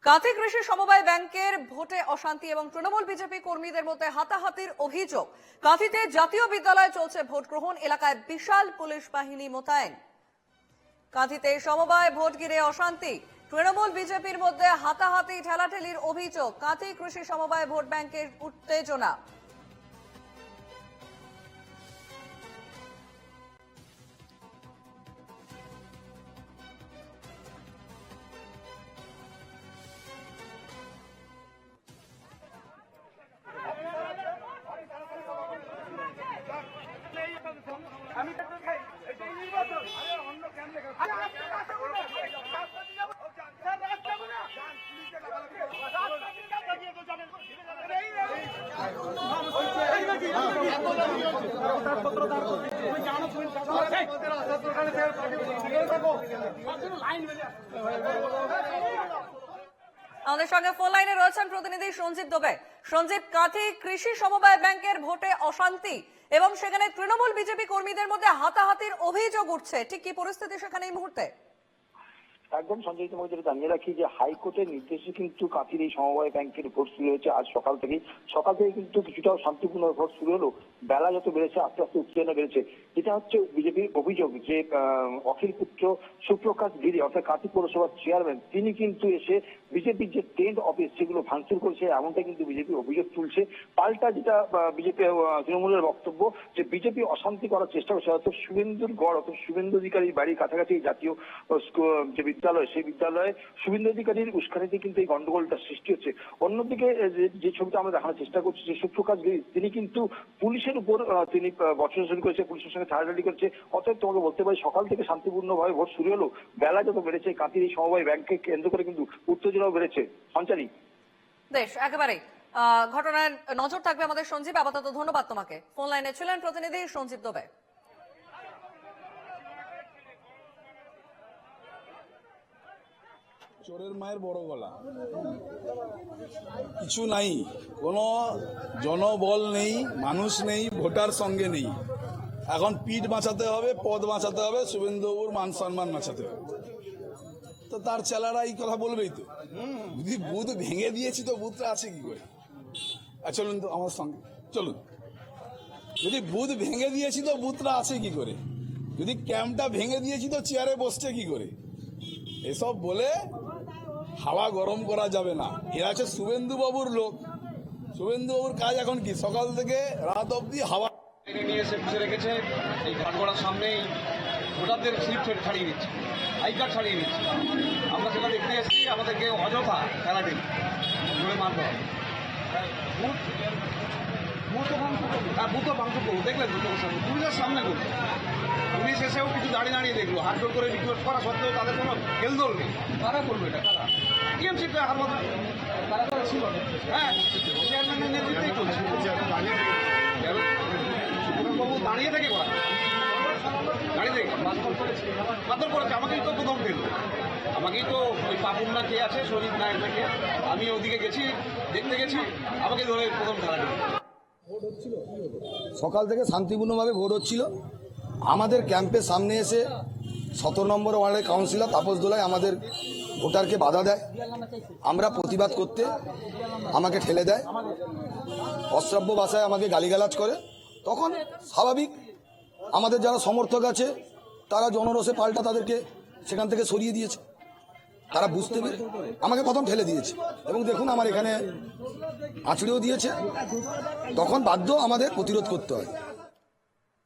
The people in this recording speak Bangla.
কাঁথি কৃষি সমবায় ব্যাংকের ভোটে অশান্তি এবং তৃণমূল বিজেপি কর্মীদের মধ্যে হাতাহাতির অভিযোগ। কাঁথিতে জাতীয় বিদ্যালয়ে চলছে ভোট গ্রহণ, এলাকায় বিশাল পুলিশ বাহিনী মোতায়েন। কাঁথিতে সমবায় ভোট ঘিরে অশান্তি, তৃণমূল বিজেপির মধ্যে হাতাহাতি ঠেলাঠেলির অভিযোগ। কাঁথি কৃষি সমবায় ভোট ব্যাংকের উত্তেজনা। আমাদের সঙ্গে ফোন লাইনে রয়েছেন প্রতিনিধি সঞ্জীব দুবে। সঞ্জীব, কাঁথি কৃষি সমবায় ব্যাংকের ভোটে অশান্তি এবং সেখানে তৃণমূল বিজেপি কর্মীদের মধ্যে হাতাহাতির অভিযোগ উঠছে, ঠিক কি পরিস্থিতি সেখানে এই মুহূর্তে? একদম সঞ্জয়, তোমাকে যেটা জানিয়ে রাখি যে হাইকোর্টের নির্দেশে কিন্তু কাঁথির এই সমবায় ব্যাংকের ভোট শুরু হয়েছে আজ সকাল থেকে কিন্তু কিছুটাও শান্তিপূর্ণ ভোট শুরু হলো। বেলা যত বেড়েছে আস্তে আস্তে উত্তেজনা বেড়েছে। যেটা হচ্ছে বিজেপির অভিযোগ যে অখিল পুত্র সুপ্রকাশ গিরি অর্থাৎ কাঁথি পৌরসভার চেয়ারম্যান, তিনি কিন্তু এসে বিজেপির যে টেন্ট অফিস সেগুলো ভাঙচুর করেছে, এমনটা কিন্তু বিজেপি অভিযোগ তুলছে। পাল্টা যেটা বিজেপি তৃণমূলের বক্তব্য যে বিজেপি অশান্তি করার চেষ্টা করছে, অর্থাৎ শুভেন্দুর গড় অর্থাৎ শুভেন্দু অধিকারীর বাড়ির কাছাকাছি জাতীয় যে বিদ্যালয়, সেই বিদ্যালয়ে শুভেন্দু অধিকারীর উস্কানিতে কিন্তু এই গন্ডগোলটা সৃষ্টি হচ্ছে। অন্যদিকে যে ছবিটা আমরা দেখানোর চেষ্টা করছি যে সুপ্রকাশ গিরি তিনি কিন্তু পুলিশের উপর তিনি বচসা শুরু করেছে, পুলিশের সঙ্গে ঠাড়াঠাড়ি করছে। অতএব তোমাকে বলতে পারি সকাল থেকে শান্তিপূর্ণভাবে ভোট শুরু হলো, বেলা যত বেড়েছে কাঁথির এই সমবায় ব্যাংককে কেন্দ্র করে কিন্তু উত্তেজনাও বেড়েছে। সঞ্চারী, বেশ, একেবারেই ঘটনার নজর থাকবে আমাদের সঞ্জীব। আপাতত ধন্যবাদ তোমাকে। ফোন লাইনে ছিলেন প্রতিনিধি সঞ্জীব দুবে। চোরের মায়ের বড় গলা, কিছু নাই, কোনো জনবল নেই, মানুষ নেই, ভোটার সঙ্গে নেই। এখন পিঠ বাঁচাতে হবে, পদ বাঁচাতে হবে, শুভেন্দুবাবুর মান সম্মান বাঁচাতে হবে। তো তার চেলারা এই কথা বলবেই তো। যদি বুথ ভেঙে দিয়েছি তো বুথটা আছে কি করে? চলুন তো আমার সঙ্গে চলুন। যদি বুথ ভেঙে দিয়েছি তো বুথটা আছে কি করে? যদি ক্যাম্পটা ভেঙে দিয়েছি তো চেয়ারে বসছে কি করে? এসব বলে হাওয়া গরম করা যাবে না। এরা হচ্ছে শুভেন্দু বাবুর লোক। শুভেন্দু বাবুর কাজ এখন কি? সকাল থেকে রাত অব্দি হাওয়া নিয়ে এসে বসে রেখেছে। এই কাঠগড়ার সামনেই ভোটারদের স্লিপ ছাড়িয়ে দিচ্ছে, আই কার্ড ছাড়িয়ে দিচ্ছে। আমরা সেটা দেখতে এসেছি, আমাদেরকে অযথা খেলাটি ধরে মারতে হবে। বুথও ভাঙচুর করবো, দেখলেন তো পুলিশের সামনে করবো। পুলিশ এসেও কিছু দাঁড়িয়ে দেখলো, হাতজোড় করে রিকোয়েস্ট করা সত্ত্বেও তাদের কোনো হেলদোল নেই। কারা করলো এটা? কারা? টিএমসিতে হার মতো তারা ছিল। হ্যাঁ, চেয়ারম্যানের নেতৃত্বেই চলছে। বাবু দাঁড়িয়ে থেকে করা, দাঁড়িয়ে থেকে মারধর করেছে। আমাকেই তো প্রথম দিল, আমাকেই তো ওই পাপুর না কে আছে শহীদ নায়ক থেকে, আমি ওদিকে গেছি, দেখতে গেছি, আমাকে ধরে প্রথম খেলা দিল। সকাল থেকে শান্তিপূর্ণভাবে ভোট হচ্ছিল। আমাদের ক্যাম্পের সামনে এসে 17 নম্বর ওয়ার্ডের কাউন্সিলর তাপস দোলাই আমাদের ভোটারকে বাধা দেয়। আমরা প্রতিবাদ করতে আমাকে ঠেলে দেয়, অশ্রাব্য ভাষায় আমাকে গালিগালাজ করে। তখন স্বাভাবিক আমাদের যারা সমর্থক আছে তারা জনরোষে পাল্টা তাদেরকে সেখান থেকে সরিয়ে দিয়েছে। তারা বুঝতে পেরে আমাকে প্রথম ঠেলে দিয়েছে এবং দেখুন আমার এখানে আঁচড়েও দিয়েছে। তখন বাধ্য আমাদের প্রতিরোধ করতে হয়।